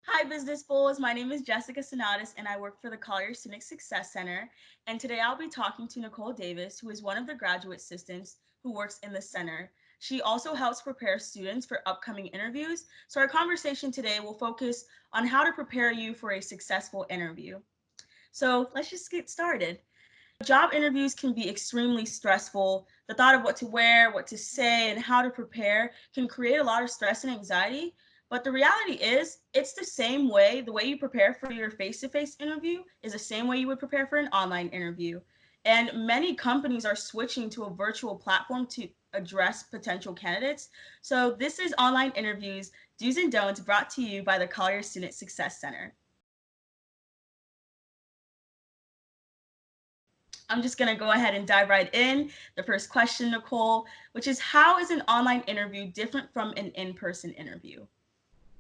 Hi, Business Bulls. My name is Jessica Sonatis, and I work for the Collier Student Success Center. And today I'll be talking to Nicole Davis, who is one of the graduate assistants who works in the center. She also helps prepare students for upcoming interviews. So our conversation today will focus on how to prepare you for a successful interview. So let's just get started. Job interviews can be extremely stressful. The thought of what to wear, what to say, and how to prepare can create a lot of stress and anxiety. But the reality is, it's the same way. The way you prepare for your face to face interview is the same way you would prepare for an online interview. And many companies are switching to a virtual platform to address potential candidates. So, this is Online Interviews Do's and Don'ts, brought to you by the Collier Student Success Center. I'm just going to go ahead and dive right in. The first question, Nicole, which is, how is an online interview different from an in-person interview?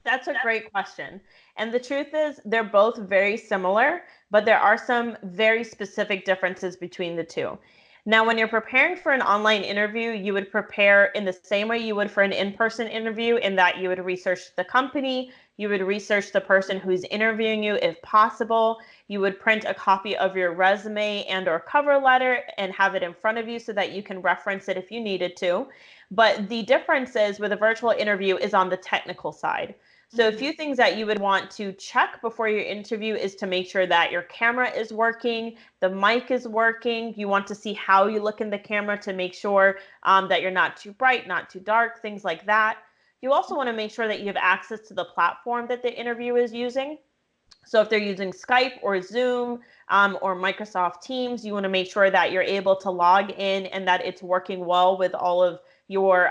That's a great question. And the truth is, they're both very similar, but there are some very specific differences between the two. Now, when you're preparing for an online interview, you would prepare in the same way you would for an in-person interview, in that you would research the company, you would research the person who's interviewing you if possible, you would print a copy of your resume and or cover letter and have it in front of you so that you can reference it if you needed to. But the difference is with a virtual interview is on the technical side. So a few things that you would want to check before your interview is to make sure that your camera is working, the mic is working. You want to see how you look in the camera to make sure that you're not too bright, not too dark, things like that. You also want to make sure that you have access to the platform that the interview is using. So if they're using Skype or Zoom or Microsoft Teams, you want to make sure that you're able to log in and that it's working well with all of your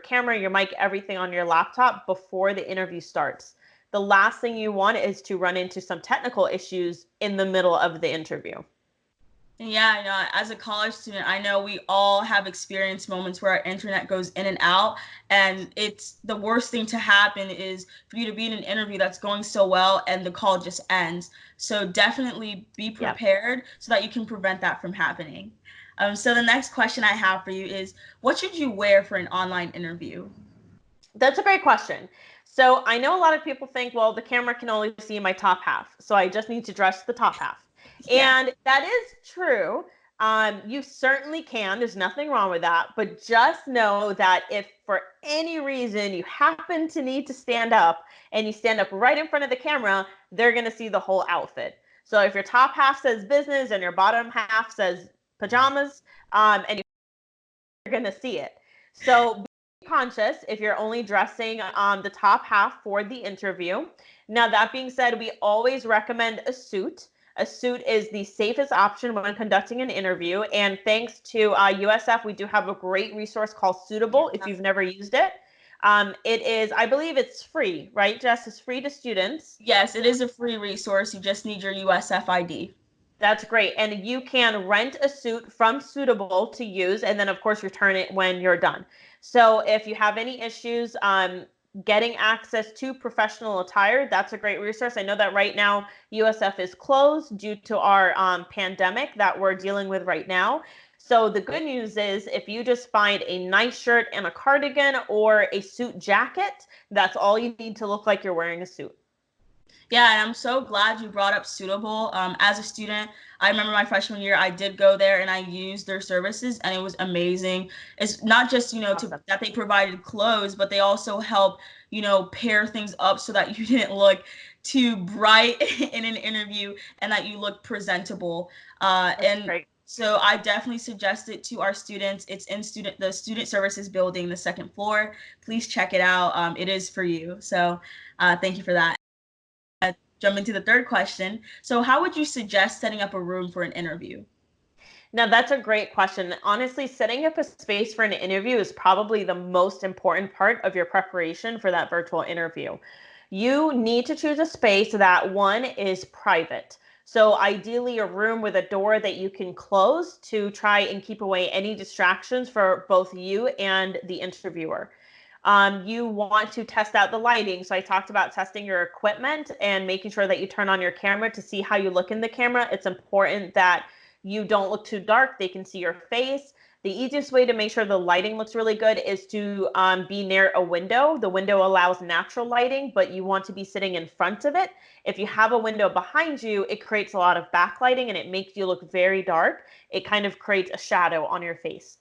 camera, your mic, everything on your laptop before the interview starts. The last thing you want is to run into some technical issues in the middle of the interview. Yeah, as a college student, I know we all have experienced moments where our internet goes in and out, and it's the worst thing to happen is for you to be in an interview that's going so well and the call just ends. So definitely be Yep. prepared so that you can prevent that from happening. So the next question I have for you is, what should you wear for an online interview? That's a great question. So I know a lot of people think, well, the camera can only see my top half, so I just need to dress the top half. Yeah. And that is true. You certainly can. There's nothing wrong with that. But just know that if for any reason you happen to need to stand up and you stand up right in front of the camera, they're going to see the whole outfit. So if your top half says business and your bottom half says pajamas, and you're going to see it. So be conscious if you're only dressing the top half for the interview. Now, that being said, we always recommend a suit. A suit is the safest option when conducting an interview. And thanks to USF, we do have a great resource called Suitable if you've never used it. It is, I believe it's free, right, Jess? It's free to students. Yes, it is a free resource. You just need your USF ID. That's great. And you can rent a suit from Suitable to use, and then, of course, return it when you're done. So if you have any issues getting access to professional attire, that's a great resource. I know that right now USF is closed due to our pandemic that we're dealing with right now. So the good news is if you just find a nice shirt and a cardigan or a suit jacket, that's all you need to look like you're wearing a suit. Yeah, and I'm so glad you brought up Suitable. As a student, I remember my freshman year, I did go there and I used their services, and it was amazing. It's not just, Awesome. that they provided clothes, but they also help, pair things up so that you didn't look too bright in an interview and that you look presentable. That's And great. so I definitely suggest it to our students. It's in the student services building, the second floor. Please check it out. It is for you. So thank you for that. Jump into the third question. So, how would you suggest setting up a room for an interview? Now, that's a great question. Honestly, setting up a space for an interview is probably the most important part of your preparation for that virtual interview. You need to choose a space that one is private. So, ideally, a room with a door that you can close to try and keep away any distractions for both you and the interviewer. You want to test out the lighting. So I talked about testing your equipment and making sure that you turn on your camera to see how you look in the camera. It's important that you don't look too dark. They can see your face. The easiest way to make sure the lighting looks really good is to be near a window. The window allows natural lighting, but you want to be sitting in front of it. If you have a window behind you, it creates a lot of backlighting and it makes you look very dark. It kind of creates a shadow on your face.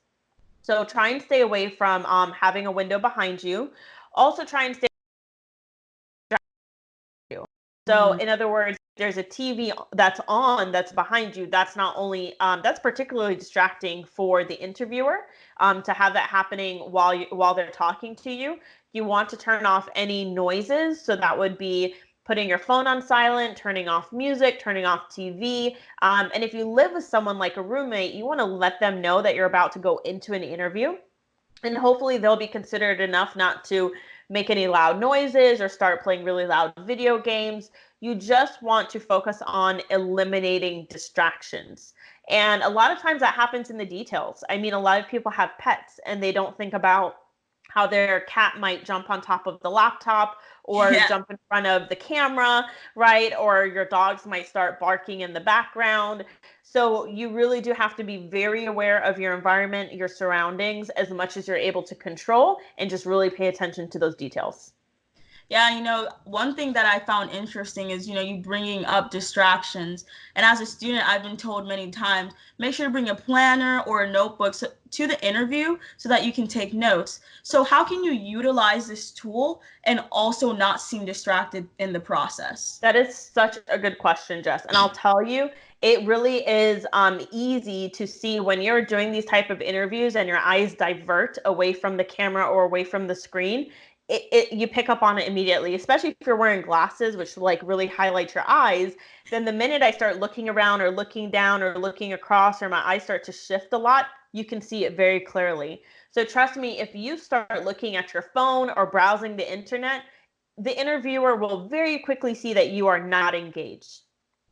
So try and stay away from having a window behind you. Also try and stay. So Mm. in other words, there's a TV that's on that's behind you. That's not only that's particularly distracting for the interviewer to have that happening while they're talking to you. You want to turn off any noises. So that would be putting your phone on silent, turning off music, turning off TV. And if you live with someone like a roommate, you want to let them know that you're about to go into an interview. And hopefully they'll be considerate enough not to make any loud noises or start playing really loud video games. You just want to focus on eliminating distractions. And a lot of times that happens in the details. I mean, a lot of people have pets and they don't think about how their cat might jump on top of the laptop or Yeah. jump in front of the camera, right? Or your dogs might start barking in the background. So you really do have to be very aware of your environment, your surroundings, as much as you're able to control, and just really pay attention to those details. Yeah, one thing that I found interesting is, you bringing up distractions. And as a student, I've been told many times, make sure to bring a planner or a notebook to the interview so that you can take notes. So how can you utilize this tool and also not seem distracted in the process? That is such a good question, Jess. And I'll tell you, it really is easy to see when you're doing these type of interviews and your eyes divert away from the camera or away from the screen. You pick up on it immediately, especially if you're wearing glasses, which like really highlight your eyes. Then the minute I start looking around or looking down or looking across or my eyes start to shift a lot, you can see it very clearly. So trust me, if you start looking at your phone or browsing the internet, the interviewer will very quickly see that you are not engaged.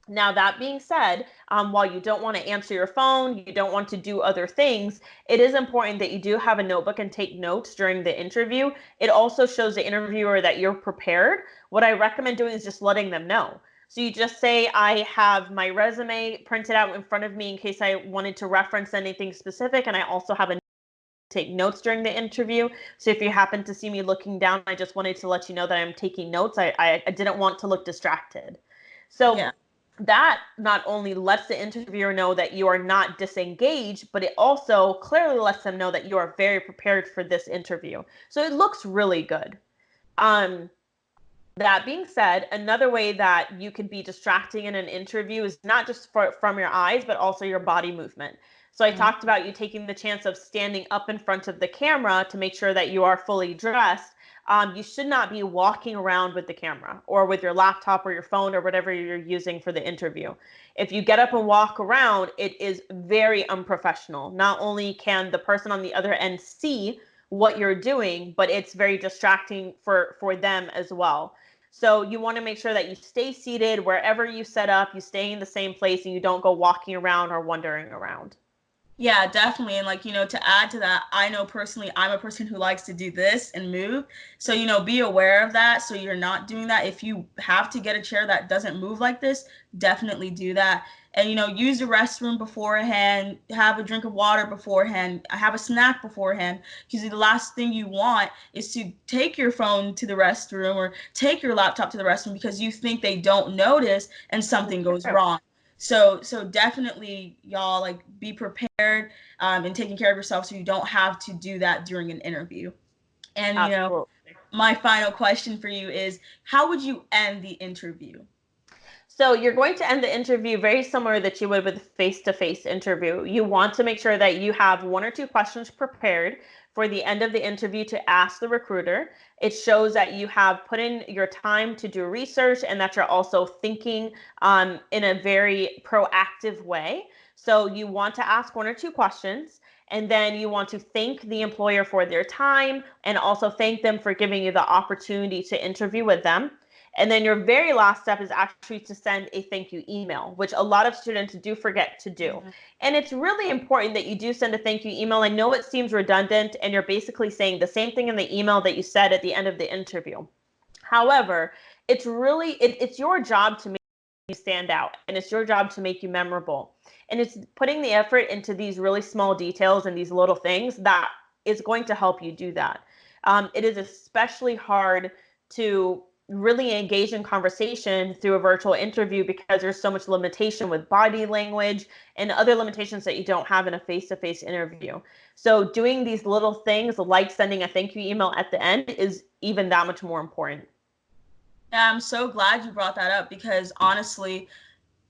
Now, that being said, while you don't want to answer your phone, you don't want to do other things, it is important that you do have a notebook and take notes during the interview. It also shows the interviewer that you're prepared. What I recommend doing is just letting them know. So you just say, I have my resume printed out in front of me in case I wanted to reference anything specific, and I also have a take notes during the interview. So if you happen to see me looking down, I just wanted to let you know that I'm taking notes. I didn't want to look distracted. So Yeah. that not only lets the interviewer know that you are not disengaged, but it also clearly lets them know that you are very prepared for this interview. So it looks really good. Um, that being said, another way that you can be distracting in an interview is not just from your eyes, but also your body movement. So I Mm. talked about you taking the chance of standing up in front of the camera to make sure that you are fully dressed. You should not be walking around with the camera or with your laptop or your phone or whatever you're using for the interview. If you get up and walk around, it is very unprofessional. Not only can the person on the other end see what you're doing, but it's very distracting for them as well. So you want to make sure that you stay seated wherever you set up, you stay in the same place, and you don't go walking around or wandering around. Yeah, definitely. And to add to that, I know personally I'm a person who likes to do this and move. So, be aware of that so you're not doing that. If you have to get a chair that doesn't move like this, definitely do that. And use the restroom beforehand, have a drink of water beforehand, have a snack beforehand, because the last thing you want is to take your phone to the restroom or take your laptop to the restroom because you think they don't notice and something goes True. wrong. So definitely, y'all, like, be prepared and taking care of yourself so you don't have to do that during an interview. And Absolutely. my final question for you is, how would you end the interview? So you're going to end the interview very similar that you would with a face-to-face interview. You want to make sure that you have one or two questions prepared for the end of the interview to ask the recruiter. It shows that you have put in your time to do research and that you're also thinking in a very proactive way. So you want to ask one or two questions. And then you want to thank the employer for their time and also thank them for giving you the opportunity to interview with them. And then your very last step is actually to send a thank you email, which a lot of students do forget to do. Mm-hmm. And it's really important that you do send a thank you email. I know it seems redundant and you're basically saying the same thing in the email that you said at the end of the interview. However, it's your job to make you stand out and it's your job to make you memorable. And it's putting the effort into these really small details and these little things that is going to help you do that. It is especially hard to really engage in conversation through a virtual interview because there's so much limitation with body language and other limitations that you don't have in a face-to-face interview. So doing these little things like sending a thank you email at the end is even that much more important. Yeah, I'm so glad you brought that up because honestly,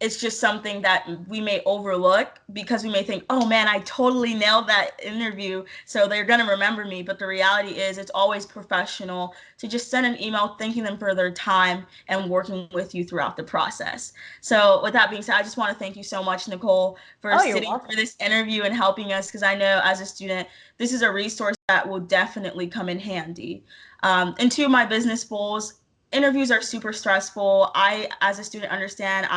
it's just something that we may overlook because we may think, oh man, I totally nailed that interview, so they're going to remember me. But the reality is, it's always professional to just send an email thanking them for their time and working with you throughout the process. So, with that being said, I just want to thank you so much, Nicole, for Oh, you're sitting welcome. for this interview and helping us because I know as a student, this is a resource that will definitely come in handy. And two of my business goals, interviews are super stressful. I, as a student, understand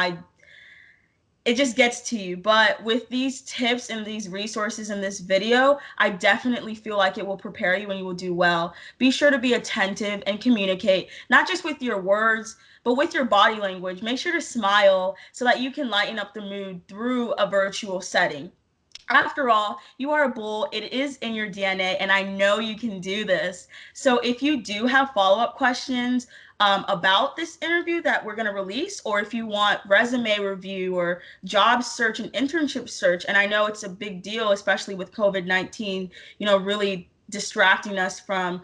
it just gets to you. But with these tips and these resources in this video, I definitely feel like it will prepare you and you will do well. Be sure to be attentive and communicate, not just with your words, but with your body language. Make sure to smile so that you can lighten up the mood through a virtual setting. After all, you are a bull. It is in your DNA, and I know you can do this. So, if you do have follow up questions about this interview that we're going to release, or if you want resume review or job search and internship search, and I know it's a big deal, especially with COVID-19, really distracting us from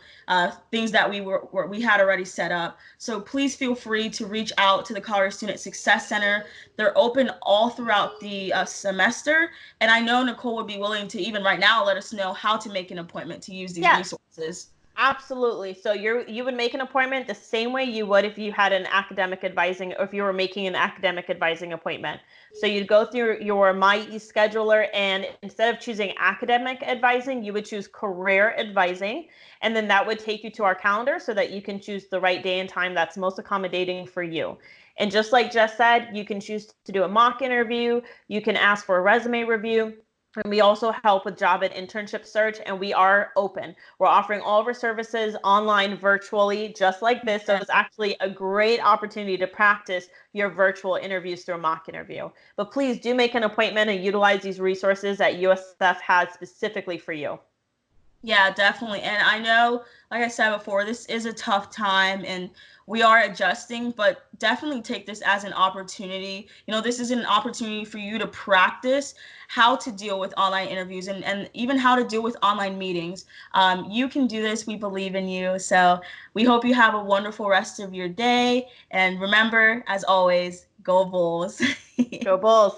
things that we had already set up. So please feel free to reach out to the Collier Student Success Center. They're open all throughout the semester, and I know Nicole would be willing to even right now let us know how to make an appointment to use these Yes. resources. Absolutely. So you would make an appointment the same way you would if you had an academic advising or if you were making an academic advising appointment. So you'd go through your My eScheduler, and instead of choosing academic advising, you would choose career advising, and then that would take you to our calendar so that you can choose the right day and time that's most accommodating for you. And just like Jess said, you can choose to do a mock interview, you can ask for a resume review. And we also help with job and internship search, and we are open. We're offering all of our services online, virtually, just like this. So it's actually a great opportunity to practice your virtual interviews through a mock interview. But please do make an appointment and utilize these resources that USF has specifically for you. Yeah, definitely. And I know, like I said before, this is a tough time and we are adjusting, but definitely take this as an opportunity. This is an opportunity for you to practice how to deal with online interviews and even how to deal with online meetings. You can do this. We believe in you. So we hope you have a wonderful rest of your day. And remember, as always, go Bulls. Go Bulls.